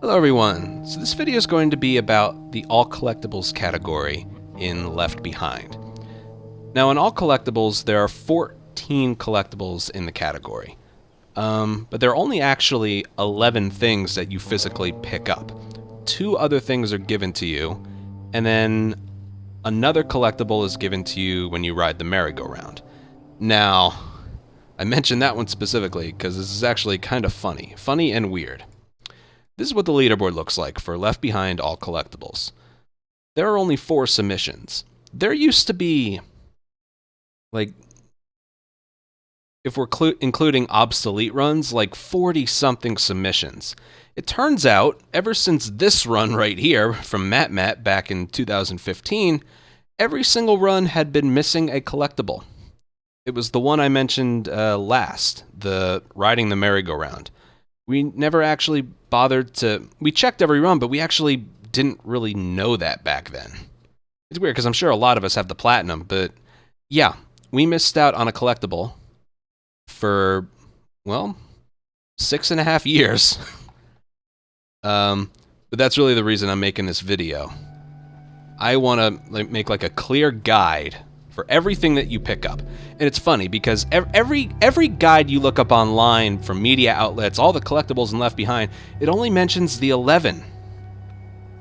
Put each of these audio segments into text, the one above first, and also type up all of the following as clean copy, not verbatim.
Hello everyone, so this video is going to be about the All Collectibles category in Left Behind. Now in All Collectibles there are 14 collectibles in the category, but there are only actually 11 things that you physically pick up. 2 other things are given to you, and then another collectible is given to you when you ride the merry-go-round. Now, I mentioned that one specifically because this is actually kind of funny and weird. This is what the leaderboard looks like for Left Behind All Collectibles. There are only 4 submissions. There used to be, like, if we're including obsolete runs, like 40-something submissions. It turns out, ever since this run right here from Matt back in 2015, every single run had been missing a collectible. It was the one I mentioned last, the riding the merry-go-round. We never actually bothered to... We checked every run, but we actually didn't really know that back then. It's weird, because I'm sure a lot of us have the platinum, but yeah, we missed out on a collectible for, well, 6.5 years. But that's really the reason I'm making this video. I want to make like a clear guide for everything that you pick up. And it's funny because every guide you look up online from media outlets, all the collectibles and Left Behind, it only mentions the 11.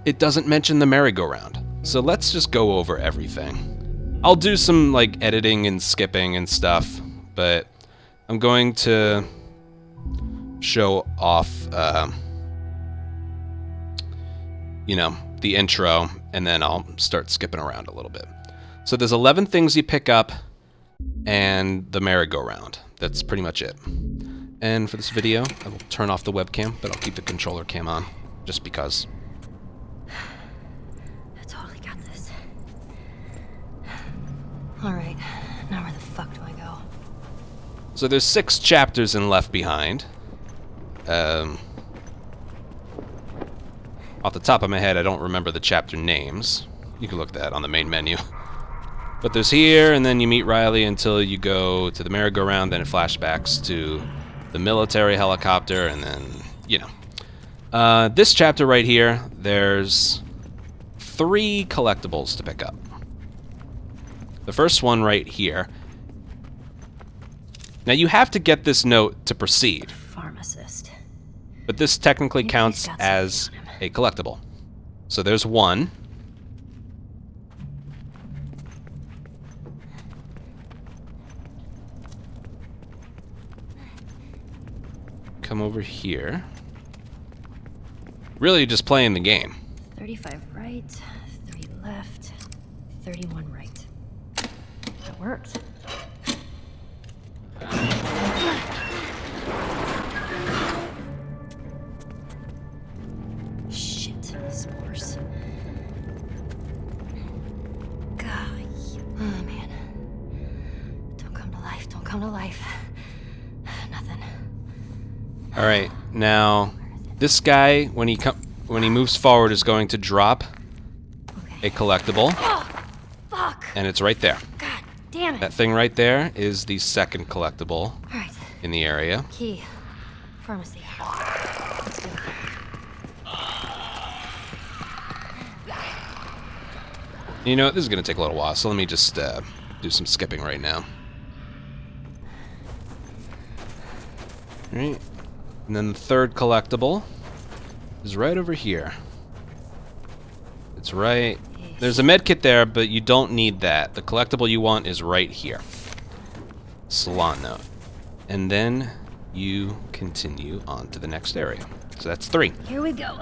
It doesn't mention the merry-go-round. So let's just go over everything. I'll do some like editing and skipping and stuff, but I'm going to show off, you know, the intro, and then I'll start skipping around a little bit. So there's 11 things you pick up, and the merry-go-round. That's pretty much it. And for this video, I will turn off the webcam, but I'll keep the controller cam on, just because. I totally got this. Alright, now where the fuck do I go? So there's 6 chapters in Left Behind. Off the top of my head, I don't remember the chapter names. You can look that on the main menu. But there's here, and then you meet Riley until you go to the merry-go-round, then it flashbacks to the military helicopter, and then, you know. This chapter right here, there's 3 collectibles to pick up. The first one right here. Now you have to get this note to proceed. Pharmacist. But this technically counts as a collectible. So there's 1. Come over here. Really just playing the game. 35 right, 3 left, 31 right. That worked. Shit, spores. God, oh man. Don't come to life, don't come to life. Nothing. All right, now this guy, when he moves forward, is going to drop a collectible, Fuck! and it's right there. God damn it! That thing right there is the second collectible Alright. in the area. Key. Pharmacy. Let's go. You know what, this is going to take a little while, so let me just do some skipping right now. All right. And then the third collectible is right over here. It's right... There's a med kit there, but you don't need that. The collectible you want is right here. Salon note. And then you continue on to the next area. So that's 3. Here we go.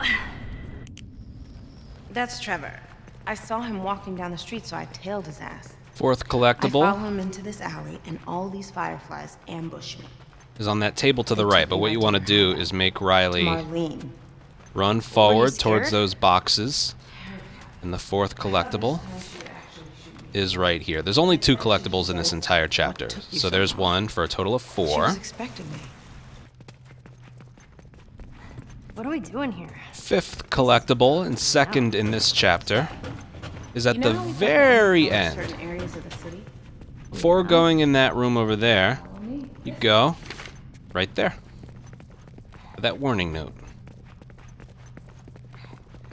That's Trevor. I saw him walking down the street, so I tailed his ass. Fourth I follow collectible him into this alley, and all these fireflies ambush me. is on that table to the right, but what you want to do is make Riley Marlene. run forward scared? towards those boxes. And the fourth collectible is right here. There's only 2 collectibles in this entire chapter. So there's 1 for a total of She 4. was expecting me. What are we doing here? 5th collectible and second in this chapter is at You know the how we very talk about end. certain areas of the city? Before going in that room over there, you go right there. That warning note.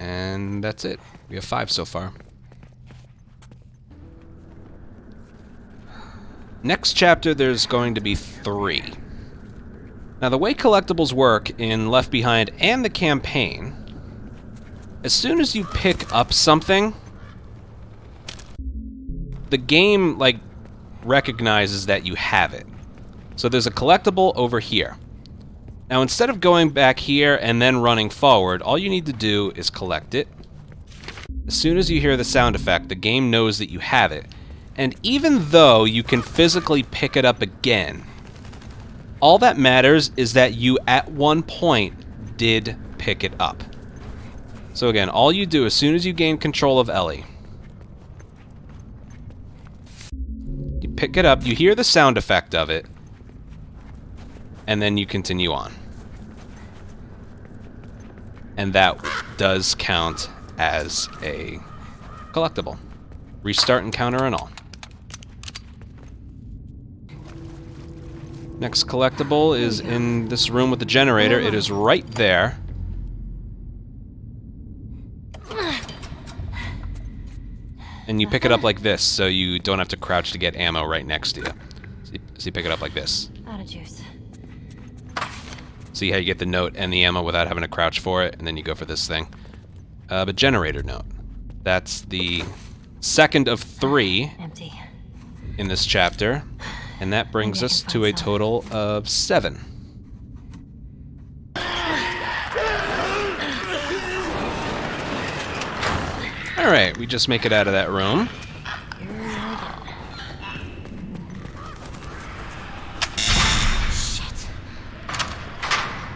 And that's it. We have 5 so far. Next chapter, there's going to be 3. Now, the way collectibles work in Left Behind and the campaign, as soon as you pick up something, the game, like, recognizes that you have it. So there's a collectible over here. Now, instead of going back here and then running forward, all you need to do is collect it. As soon as you hear the sound effect, the game knows that you have it. And even though you can physically pick it up again, all that matters is that you, at one point, did pick it up. So again, all you do, as soon as you gain control of Ellie, you pick it up, you hear the sound effect of it, and then you continue on. And that does count as a collectible. Restart encounter and all. Next collectible is in this room with the generator. It is right there. And you pick it up like this, so you don't have to crouch to get ammo right next to you. So you pick it up like this. Out of juice. See how you get the note and the ammo without having to crouch for it, and then you go for this thing. But generator note. That's the second of 3 Empty. in this chapter, and that brings us to a total of 7. Alright, we just make it out of that room.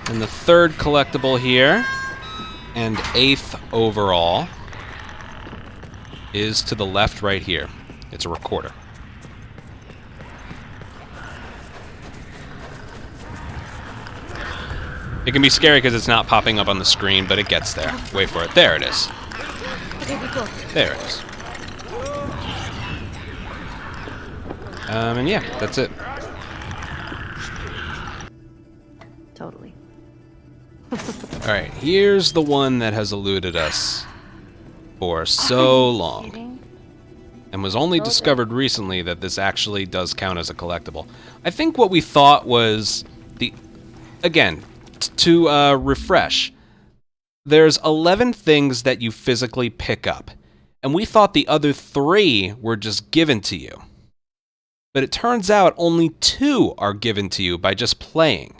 And the third collectible here, and 8th overall, is to the left right here. It's a recorder. It can be scary because it's not popping up on the screen, but it gets there. Wait for it. There it is. There it is. And yeah, that's it. Totally. Alright, here's the one that has eluded us for so long, and was only discovered recently that this actually does count as a collectible. I think what we thought was again, to refresh, there's 11 things that you physically pick up, and we thought the other 3 were just given to you. But it turns out only 2 are given to you by just playing.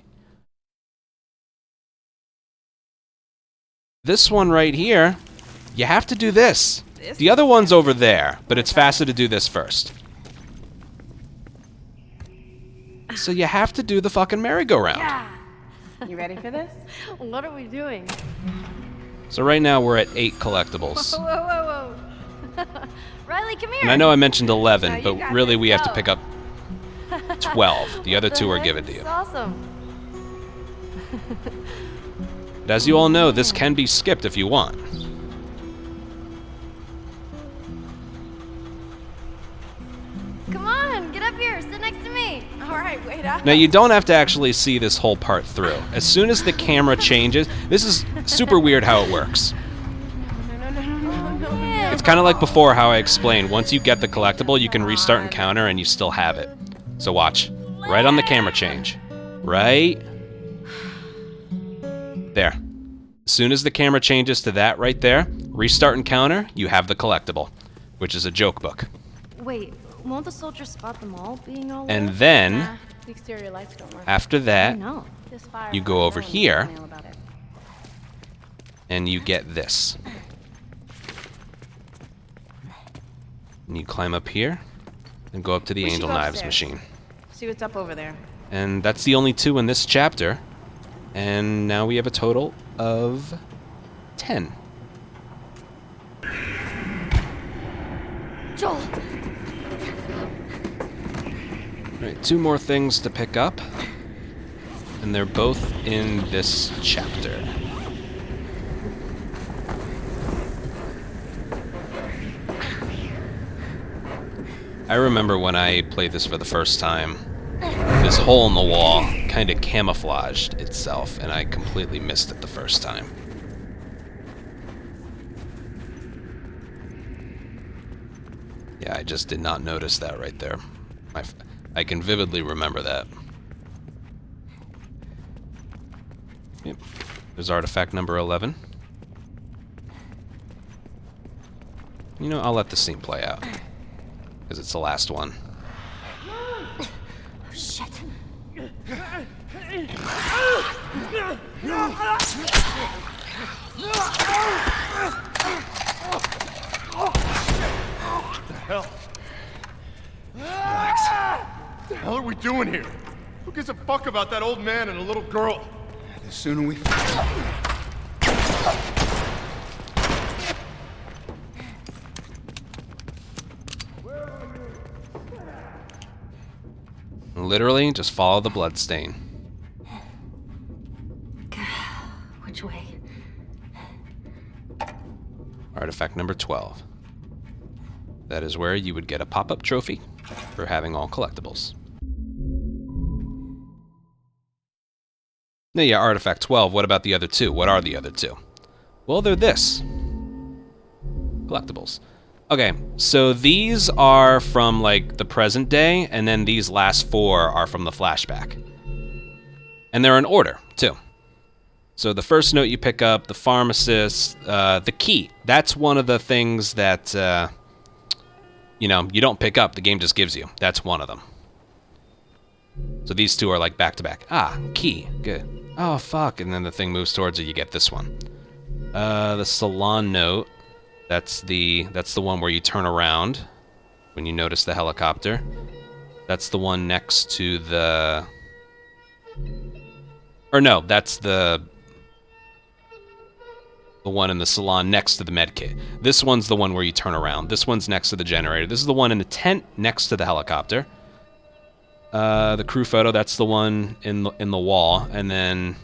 This one right here, you have to do this. The other one's over there, but it's faster to do this first. So you have to do the fucking merry-go-round. Yeah. You ready for this? What are we doing? So right now we're at 8 collectibles. Whoa, whoa, whoa. Riley, come here. And I know I mentioned 11, No, you but got really this. we have to Go. pick up 12. The other 2 are given to you. That's awesome. But as you all know, this can be skipped if you want. Come on, get up here. Sit next to me. All right, wait up. Now, you don't have to actually see this whole part through. As soon as the camera changes, this is super weird how it works. Yeah. It's kind of like before how I explained, once you get the collectible, you can restart encounter and you still have it. So watch. Right on the camera change. Right there. As soon as the camera changes to that right there, restart encounter, you have the collectible, which is a joke book. Wait, won't the soldiers spot them all being all And lit? then, The exterior lights don't work. after I that, know. This fire you go over here, email about it. and you get this. And you climb up here, and go up to the We should Angel go Knives upstairs. machine. See what's up over there. And that's the only 2 in this chapter. And now we have a total of 10. Joel. Alright, 2 more things to pick up. And they're both in this chapter. I remember when I played this for the first time, this hole in the wall kind of camouflaged itself, and I completely missed it the first time. Yeah, I just did not notice that right there. I can vividly remember that. Yep. There's artifact number 11. You know, I'll let the scene play out. Because it's the last one. Oh, shit. Hell. Relax. What the hell are we doing here? Who gives a fuck about that old man and a little girl? The sooner we... Literally, just follow the bloodstain. Which way? Artifact number 12. That is where you would get a pop-up trophy for having all collectibles. Now, yeah, artifact 12. What about the other two? What are the other two? Well, they're this. Collectibles. Okay, so these are from, like, the present day, and then these last 4 are from the flashback. And they're in order, too. So the first note you pick up, the pharmacist, the key. That's one of the things that, you know, you don't pick up. The game just gives you. That's one of them. So these 2 are, like, back-to-back. Ah, key. Good. Oh, fuck. And then the thing moves towards you. You get this one. The salon note. That's the one where you turn around when you notice the helicopter. That's the one next to the... Or no, that's the one in the salon next to the med kit. This one's the one where you turn around. This one's next to the generator. This is the one in the tent next to the helicopter. The crew photo, that's the one in the wall. And then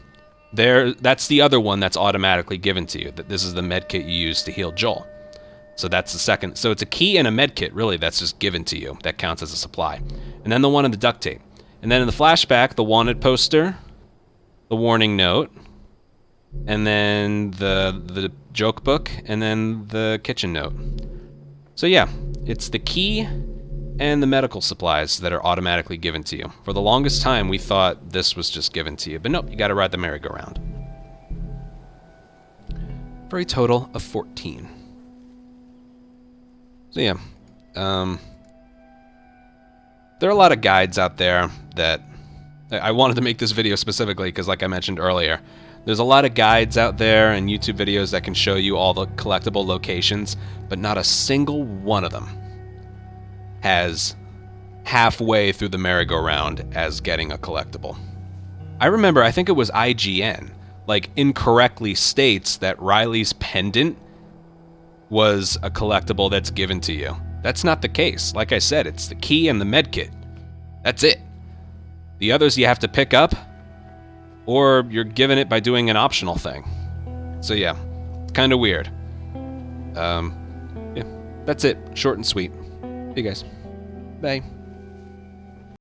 that's the other one that's automatically given to you. That this is the med kit you use to heal Joel. So that's the second. So it's a key and a med kit, really, that's just given to you. That counts as a supply. And then the one in the duct tape. And then in the flashback, the wanted poster, the warning note, and then the joke book, and then the kitchen note. So yeah, it's the key and the medical supplies that are automatically given to you. For the longest time, we thought this was just given to you. But nope, you gotta ride the merry-go-round. For a total of 14. So yeah, there are a lot of guides out there that I wanted to make this video specifically because, like I mentioned earlier, there's a lot of guides out there and YouTube videos that can show you all the collectible locations, but not a single one of them has halfway through the merry-go-round as getting a collectible. I remember, I think it was IGN, like, incorrectly states that Riley's pendant was a collectible that's given to you. That's not the case. Like I said, it's the key and the med kit. That's it. The others you have to pick up, or you're given it by doing an optional thing. So yeah, it's kind of weird. Yeah, that's it. Short and sweet. See you guys. Bye.